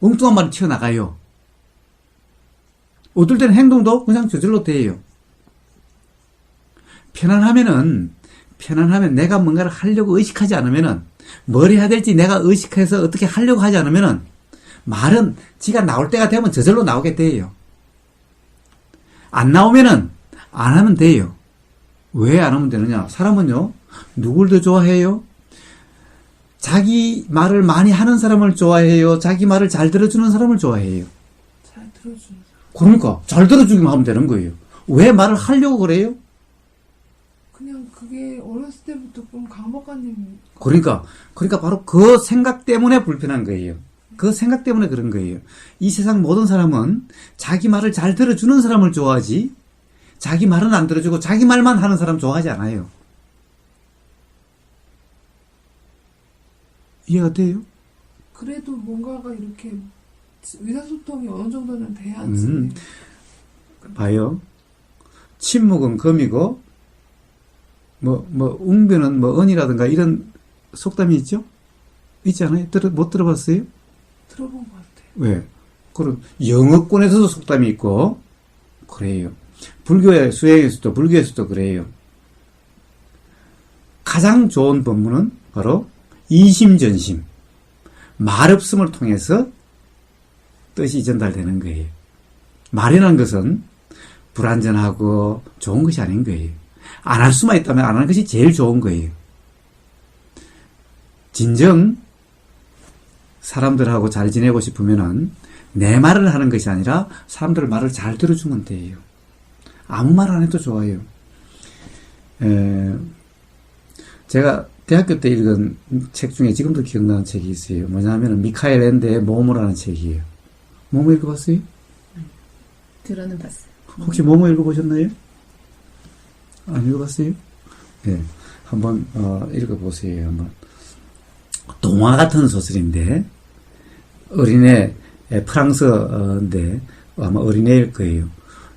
엉뚱한 말이 튀어나가요. 어떨 때는 행동도 그냥 저절로 돼요. 편안하면 내가 뭔가를 하려고 의식하지 않으면은 뭘 해야 될지 내가 의식해서 어떻게 하려고 하지 않으면은 말은 지가 나올 때가 되면 저절로 나오게 돼요. 안 나오면은 안 하면 돼요. 왜 안 하면 되느냐? 사람은요, 누굴 더 좋아해요? 자기 말을 많이 하는 사람을 좋아해요? 자기 말을 잘 들어주는 사람을 좋아해요? 잘 들어주는 사람. 그러니까 잘 들어주기만 하면 되는 거예요. 왜 말을 하려고 그래요? 그냥 그게 어렸을 때부터 좀 강박관념이. 그러니까 바로 그 생각 때문에 불편한 거예요. 그 생각 때문에 그런 거예요. 이 세상 모든 사람은 자기 말을 잘 들어주는 사람을 좋아하지 자기 말은 안 들어주고 자기 말만 하는 사람 좋아하지 않아요. 이해가 돼요? 그래도 뭔가가 이렇게 의사소통이 어느 정도는 돼야지. 봐요. 침묵은 금이고 웅변은 은이라든가 이런 속담이 있죠? 있잖아요. 못 들어봤어요? 들어본 것 같아요. 왜? 그럼 영어권에서도 속담이 있고 그래요. 불교의 수행에서도 불교에서도 그래요. 가장 좋은 법문은 바로 이심전심 말없음을 통해서 뜻이 전달되는 거예요. 말이라는 것은 불완전하고 좋은 것이 아닌 거예요. 안 할 수만 있다면 안 하는 것이 제일 좋은 거예요. 진정 사람들하고 잘 지내고 싶으면은 내 말을 하는 것이 아니라 사람들 말을 잘 들어주면 돼요. 아무 말 안 해도 좋아요. 제가 대학교 때 읽은 책 중에 지금도 기억나는 책이 있어요. 뭐냐면은 미카엘 앤데의 모모라는 책이에요. 모모 읽어봤어요? 들어는 봤어요. 혹시 모모 읽어보셨나요? 안 읽어봤어요? 네. 한번, 읽어보세요. 한번. 동화 같은 소설인데, 어린애, 프랑스인데, 아마 어린애일 거예요.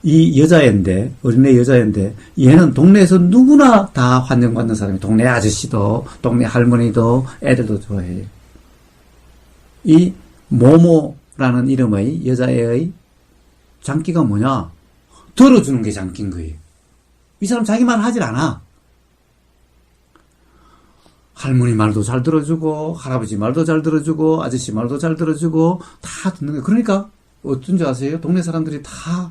이 여자애인데, 어린애 여자애인데, 얘는 동네에서 누구나 다 환영받는 사람이, 동네 아저씨도, 동네 할머니도, 애들도 좋아해요. 이 모모라는 이름의 여자애의 장기가 뭐냐? 들어주는 게 장기인 거예요. 이 사람 자기 말 하질 않아. 할머니 말도 잘 들어주고, 할아버지 말도 잘 들어주고, 아저씨 말도 잘 들어주고, 다 듣는 거예요. 그러니까, 어쩐지 아세요? 동네 사람들이 다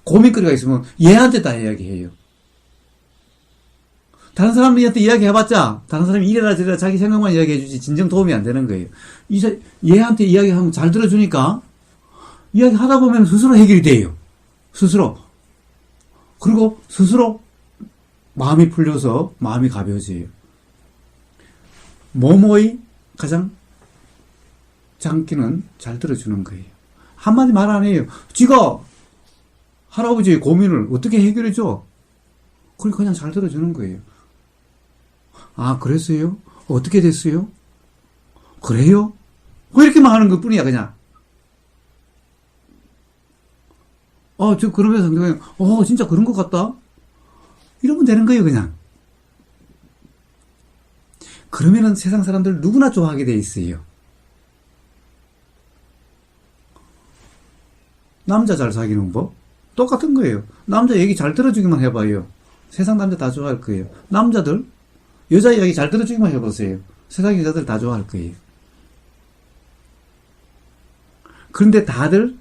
고민거리가 있으면 얘한테 다 이야기해요. 다른 사람들한테 이야기해봤자, 다른 사람이 이래라 저래라 자기 생각만 이야기해주지, 진정 도움이 안 되는 거예요. 얘한테 이야기하면 잘 들어주니까, 이야기하다 보면 스스로 해결이 돼요. 스스로. 그리고 스스로 마음이 풀려서 마음이 가벼워져요. 모모의 가장 장기는 잘 들어주는 거예요. 한마디 말 안 해요. 지가 할아버지의 고민을 어떻게 해결해줘? 그냥 잘 들어주는 거예요. 아, 그랬어요? 어떻게 됐어요? 그래요? 이렇게만 하는 것 뿐이야, 그냥. 그러면서 상대방이, 진짜 그런 것 같다? 이러면 되는 거예요, 그냥. 그러면은 세상 사람들 누구나 좋아하게 돼 있어요. 남자 잘 사귀는 법? 똑같은 거예요. 남자 얘기 잘 들어주기만 해봐요. 세상 남자 다 좋아할 거예요. 남자들, 여자 이야기 잘 들어주기만 해보세요. 세상 여자들 다 좋아할 거예요. 그런데 다들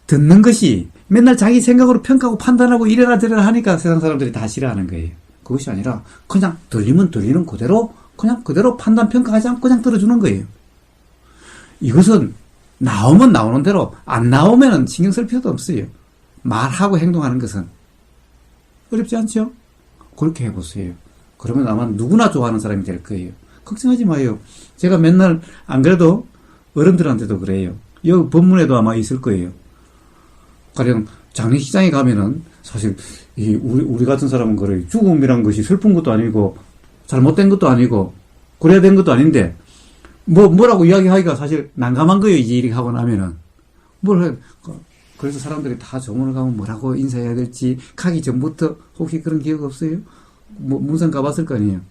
듣는 것이 맨날 자기 생각으로 평가하고 판단하고 이래라 저래라 하니까 세상 사람들이 다 싫어하는 거예요. 그것이 아니라 그냥 들리면 들리는 그대로 그냥 그대로 판단 평가하지 않고 그냥 들어주는 거예요. 이것은 나오면 나오는 대로 안 나오면은 신경 쓸 필요도 없어요. 말하고 행동하는 것은 어렵지 않죠? 그렇게 해보세요. 그러면 아마 누구나 좋아하는 사람이 될 거예요. 걱정하지 마요. 제가 맨날 안 그래도 어른들한테도 그래요. 여기 법문에도 아마 있을 거예요. 가령 장례식장에 가면은 사실 우리 같은 사람은 그래. 죽음이란 것이 슬픈 것도 아니고 잘못된 것도 아니고 그래야 된 것도 아닌데 뭐라고 이야기하기가 사실 난감한 거예요. 이제 이렇게 하고 나면은 그래서 사람들이 다 정원을 가면 뭐라고 인사해야 될지 가기 전부터 혹시 그런 기억 없어요? 문상 가봤을 거 아니에요.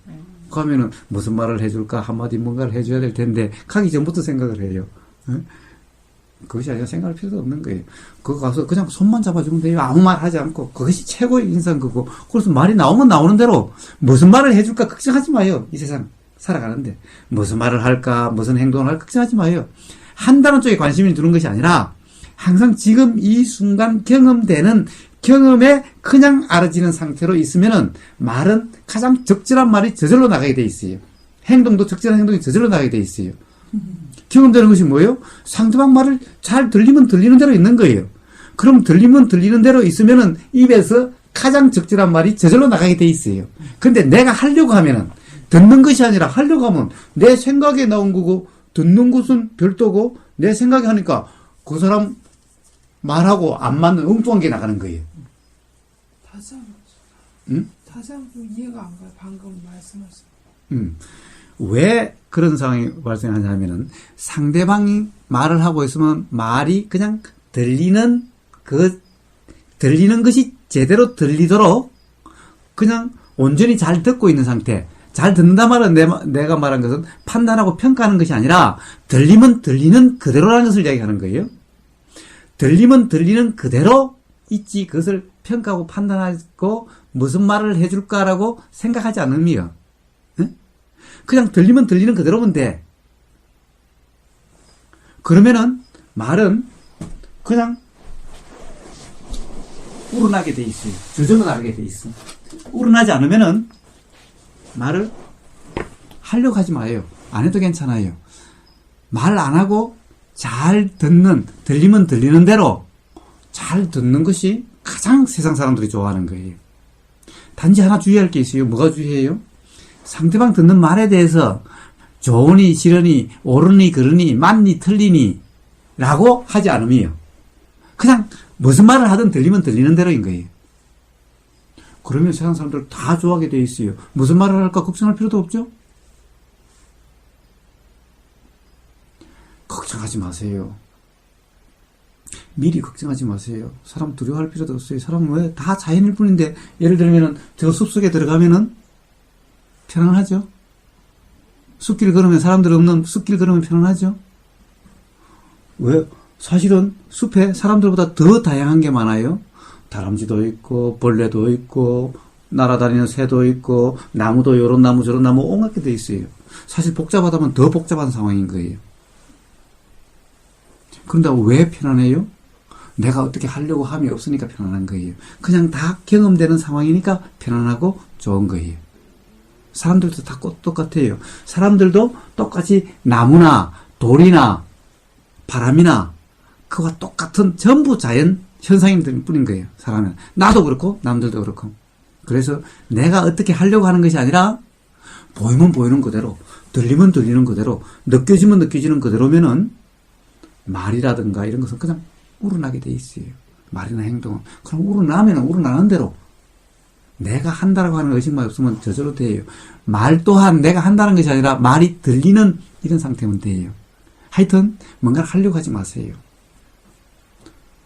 가면은 무슨 말을 해줄까 한마디 뭔가를 해줘야 될 텐데 가기 전부터 생각을 해요. 그것이 아니라 생각할 필요도 없는 거예요. 그거 가서 그냥 손만 잡아주면 돼요. 아무 말 하지 않고. 그것이 최고의 인상 그거. 그래서 말이 나오면 나오는 대로 무슨 말을 해줄까 걱정하지 마요. 이 세상 살아가는데. 무슨 말을 할까, 무슨 행동을 할까 걱정하지 마요. 한다는 쪽에 관심이 두는 것이 아니라 항상 지금 이 순간 경험되는 경험에 그냥 알아지는 상태로 있으면은 말은 가장 적절한 말이 저절로 나가게 돼 있어요. 행동도 적절한 행동이 저절로 나가게 돼 있어요. 경험되는 것이 뭐예요? 상대방 말을 잘 들리면 들리는 대로 있는 거예요. 그럼 들리면 들리는 대로 있으면은 입에서 가장 적절한 말이 저절로 나가게 돼 있어요. 근데 내가 하려고 하면은 듣는 것이 아니라 하려고 하면 내 생각에 나온 거고 듣는 것은 별도고 내 생각에 하니까 그 사람 말하고 안 맞는 엉뚱한 게 나가는 거예요. 다시 한번. 응? 다시 한번 이해가 안 가요. 방금 말씀하신. 왜 그런 상황이 발생하냐면은 상대방이 말을 하고 있으면 말이 그냥 들리는 것이 제대로 들리도록 그냥 온전히 잘 듣고 있는 상태. 잘 듣는다 말은 내가 말한 것은 판단하고 평가하는 것이 아니라 들리면 들리는 그대로라는 것을 이야기하는 거예요. 들리면 들리는 그대로 있지 그것을 평가하고 판단하고 무슨 말을 해줄까라고 생각하지 않음이요. 그냥 들리면 들리는 그대로면 돼. 그러면은 말은 그냥 우러나게 돼 있어요. 저절로 나가게 돼 있어. 우러나지 않으면은 말을 하려고 하지 마요. 안 해도 괜찮아요. 말 안 하고 잘 듣는, 들리면 들리는 대로 잘 듣는 것이 가장 세상 사람들이 좋아하는 거예요. 단지 하나 주의할 게 있어요. 뭐가 주의해요? 상대방 듣는 말에 대해서 좋으니 싫으니 옳으니 그르니 맞니 틀리니 라고 하지 않음이에요. 그냥 무슨 말을 하든 들리면 들리는 대로인 거예요. 그러면 세상 사람들 다 좋아하게 돼 있어요. 무슨 말을 할까 걱정할 필요도 없죠? 걱정하지 마세요. 미리 걱정하지 마세요. 사람 두려워할 필요도 없어요. 사람은 왜 다 자연일 뿐인데, 예를 들면은 저 숲속에 들어가면은 편안하죠? 숲길 걸으면 사람들 없는 숲길 걸으면 편안하죠? 왜? 사실은 숲에 사람들보다 더 다양한 게 많아요. 다람쥐도 있고 벌레도 있고 날아다니는 새도 있고 나무도 요런 나무 저런 나무 온갖 게 돼 있어요. 사실 복잡하다면 더 복잡한 상황인 거예요. 그런데 왜 편안해요? 내가 어떻게 하려고 함이 없으니까 편안한 거예요. 그냥 다 경험되는 상황이니까 편안하고 좋은 거예요. 사람들도 다 똑같아요. 사람들도 똑같이 나무나 돌이나 바람이나 그와 똑같은 전부 자연 현상일 뿐인 거예요. 사람은. 나도 그렇고 남들도 그렇고. 그래서 내가 어떻게 하려고 하는 것이 아니라 보이면 보이는 그대로, 들리면 들리는 그대로, 느껴지면 느껴지는 그대로면은 말이라든가 이런 것은 그냥 우러나게 돼 있어요. 말이나 행동은. 그럼 우러나면 우러나는 대로 내가 한다라고 하는 의식만 없으면 저절로 돼요. 말 또한 내가 한다는 것이 아니라 말이 들리는 이런 상태면 돼요. 하여튼 뭔가를 하려고 하지 마세요.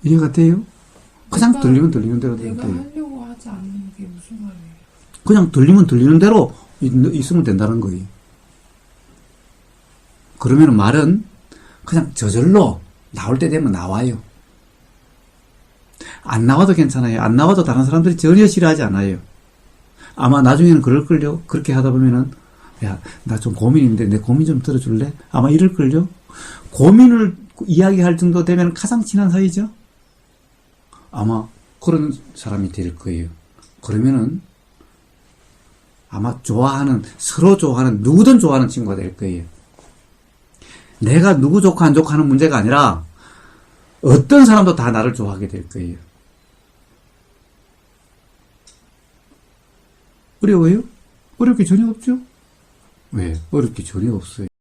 이해가 돼요? 그냥 들리면 들리는 대로 돼요. 내가 하려고 하지 않는 게 무슨 말이에요? 그냥 들리면 들리는 대로 있으면 된다는 거예요. 그러면 말은 그냥 저절로 나올 때 되면 나와요. 안 나와도 괜찮아요. 안 나와도 다른 사람들이 전혀 싫어하지 않아요. 아마 나중에는 그럴걸요. 그렇게 하다 보면은 야, 나 좀 고민인데 내 고민 좀 들어줄래? 아마 이럴걸요. 고민을 이야기할 정도 되면 가장 친한 사이죠. 아마 그런 사람이 될 거예요. 그러면은 아마 서로 좋아하는, 누구든 좋아하는 친구가 될 거예요. 내가 누구 좋고 안 좋고 하는 문제가 아니라 어떤 사람도 다 나를 좋아하게 될 거예요. 어려워요? 어렵게 전혀 없죠? 왜? 어렵게 전혀 없어요.